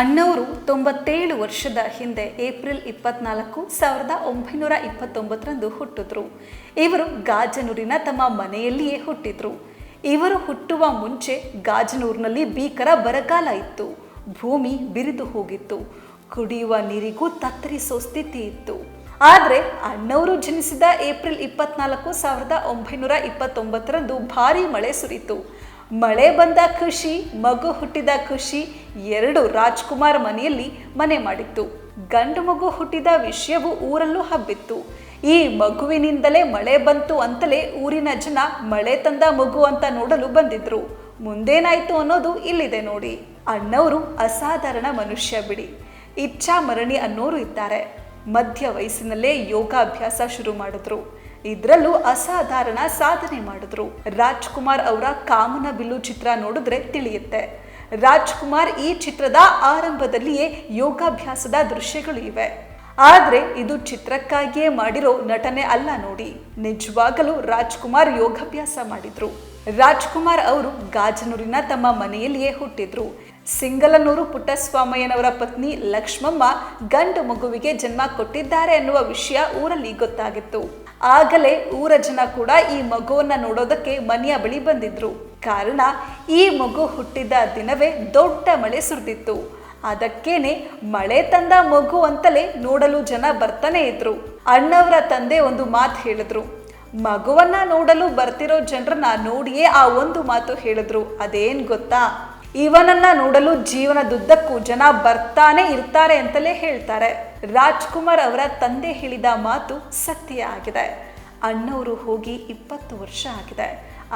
ಅಣ್ಣವರು 97 ವರ್ಷದ ಹಿಂದೆ ಏಪ್ರಿಲ್ 24, 1929ರಂದು ಹುಟ್ಟಿದ್ರು. ಇವರು ಗಾಜನೂರಿನ ತಮ್ಮ ಮನೆಯಲ್ಲಿಯೇ ಹುಟ್ಟಿದ್ರು. ಇವರು ಹುಟ್ಟುವ ಮುಂಚೆ ಗಾಜನೂರಿನಲ್ಲಿ ಭೀಕರ ಬರಗಾಲ ಇತ್ತು. ಭೂಮಿ ಬಿರಿದು ಹೋಗಿತ್ತು. ಕುಡಿಯುವ ನೀರಿಗೂ ತತ್ತರಿಸೋ ಸ್ಥಿತಿ ಇತ್ತು. ಆದರೆ ಅಣ್ಣವರು ಜನಿಸಿದ ಏಪ್ರಿಲ್ 24, 1929ರಂದು ಭಾರಿ ಮಳೆ ಸುರಿತು. ಮಳೆ ಬಂದ ಖುಷಿ, ಮಗು ಹುಟ್ಟಿದ ಖುಷಿ ಎರಡು ರಾಜ್ಕುಮಾರ್ ಮನೆಯಲ್ಲಿ ಮನೆ ಮಾಡಿತ್ತು. ಗಂಡು ಮಗು ಹುಟ್ಟಿದ ವಿಷಯವು ಊರಲ್ಲೂ ಹಬ್ಬಿತ್ತು. ಈ ಮಗುವಿನಿಂದಲೇ ಮಳೆ ಬಂತು ಅಂತಲೇ ಊರಿನ ಜನ ಮಳೆ ತಂದ ಮಗು ಅಂತ ನೋಡಲು ಬಂದಿದ್ರು. ಮುಂದೇನಾಯ್ತು ಅನ್ನೋದು ಇಲ್ಲಿದೆ ನೋಡಿ. ಅಣ್ಣವರು ಅಸಾಧಾರಣ ಮನುಷ್ಯ ಬಿಡಿ. ಇಚ್ಛಾಮರಣಿ ಅನ್ನೋರು ಇದ್ದಾರೆ. ಮಧ್ಯ ವಯಸ್ಸಿನಲ್ಲೇ ಯೋಗಾಭ್ಯಾಸ ಶುರು ಮಾಡಿದ್ರು. ಇದರಲ್ಲೂ ಅಸಾಧಾರಣ ಸಾಧನೆ ಮಾಡಿದ್ರು. ರಾಜ್ಕುಮಾರ್ ಅವರ ಕಾಮನ ಬಿಲ್ಲು ಚಿತ್ರ ನೋಡಿದ್ರೆ ತಿಳಿಯುತ್ತೆ. ರಾಜ್ಕುಮಾರ್ ಈ ಚಿತ್ರದ ಆರಂಭದಲ್ಲಿಯೇ ಯೋಗಾಭ್ಯಾಸದ ದೃಶ್ಯಗಳು ಇವೆ. ಆದ್ರೆ ಇದು ಚಿತ್ರಕ್ಕಾಗಿಯೇ ಮಾಡಿರೋ ನಟನೆ ಅಲ್ಲ ನೋಡಿ. ನಿಜವಾಗಲೂ ರಾಜ್ಕುಮಾರ್ ಯೋಗಾಭ್ಯಾಸ ಮಾಡಿದ್ರು. ರಾಜ್ಕುಮಾರ್ ಅವರು ಗಾಜನೂರಿನ ತಮ್ಮ ಮನೆಯಲ್ಲಿಯೇ ಹುಟ್ಟಿದ್ರು. ಸಿಂಗಲನೂರು ಪುಟ್ಟಸ್ವಾಮಯ್ಯನವರ ಪತ್ನಿ ಲಕ್ಷ್ಮಮ್ಮ ಗಂಡು ಮಗುವಿಗೆ ಜನ್ಮ ಕೊಟ್ಟಿದ್ದಾರೆ ಅನ್ನುವ ವಿಷಯ ಊರಲ್ಲಿ ಗೊತ್ತಾಗಿತ್ತು. ಆಗಲೇ ಊರ ಜನ ಕೂಡ ಈ ಮಗುವನ್ನ ನೋಡೋದಕ್ಕೆ ಮನೆಯ ಬಳಿ ಬಂದಿದ್ರು. ಕಾರಣ ಈ ಮಗು ಹುಟ್ಟಿದ ದಿನವೇ ದೊಡ್ಡ ಮಳೆ ಸುರಿದಿತ್ತು. ಅದಕ್ಕೇನೆ ಮಳೆ ತಂದ ಮಗು ಅಂತಲೇ ನೋಡಲು ಜನ ಬರ್ತಾನೆ ಇದ್ರು. ಅಣ್ಣವರ ತಂದೆ ಒಂದು ಮಾತು ಹೇಳಿದ್ರು. ಮಗುವನ್ನ ನೋಡಲು ಬರ್ತಿರೋ ಜನರನ್ನ ನೋಡಿಯೇ ಆ ಒಂದು ಮಾತು ಹೇಳಿದ್ರು. ಅದೇನ್ ಗೊತ್ತಾ? ಇವನನ್ನ ನೋಡಲು ಜೀವನದುದ್ದಕ್ಕೂ ಜನ ಬರ್ತಾನೆ ಇರ್ತಾರೆ ಅಂತಲೇ ಹೇಳ್ತಾರೆ. ರಾಜ್ಕುಮಾರ್ ಅವರ ತಂದೆ ಹೇಳಿದ ಮಾತು ಸತ್ಯ ಆಗಿದೆ. ಅಣ್ಣವರು ಹೋಗಿ 20 ವರ್ಷ ಆಗಿದೆ.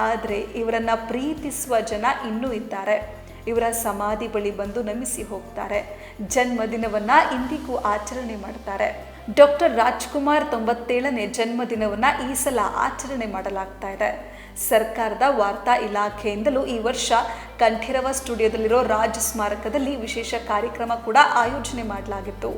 ಆದರೆ ಇವರನ್ನ ಪ್ರೀತಿಸುವ ಜನ ಇನ್ನೂ ಇದ್ದಾರೆ. ಇವರ ಸಮಾಧಿ ಬಳಿ ಬಂದು ನಮಿಸಿ ಹೋಗ್ತಾರೆ. ಜನ್ಮದಿನವನ್ನ ಇಂದಿಗೂ ಆಚರಣೆ ಮಾಡ್ತಾರೆ. ಡಾಕ್ಟರ್ ರಾಜ್ಕುಮಾರ್ 97ನೇ ಜನ್ಮದಿನವನ್ನ ಈ ಸಲ ಆಚರಣೆ ಮಾಡಲಾಗ್ತಾ ಇದೆ. ಸರ್ಕಾರದ ವಾರ್ತಾ ಇಲಾಖೆಯಿಂದಲೂ ಈ ವರ್ಷ ಕಂಠೀರವ ಸ್ಟುಡಿಯೋದಲ್ಲಿರೋ ರಾಜ್ ಸ್ಮಾರಕದಲ್ಲಿ ವಿಶೇಷ ಕಾರ್ಯಕ್ರಮ ಕೂಡ ಆಯೋಜನೆ ಮಾಡಲಾಗಿತ್ತು.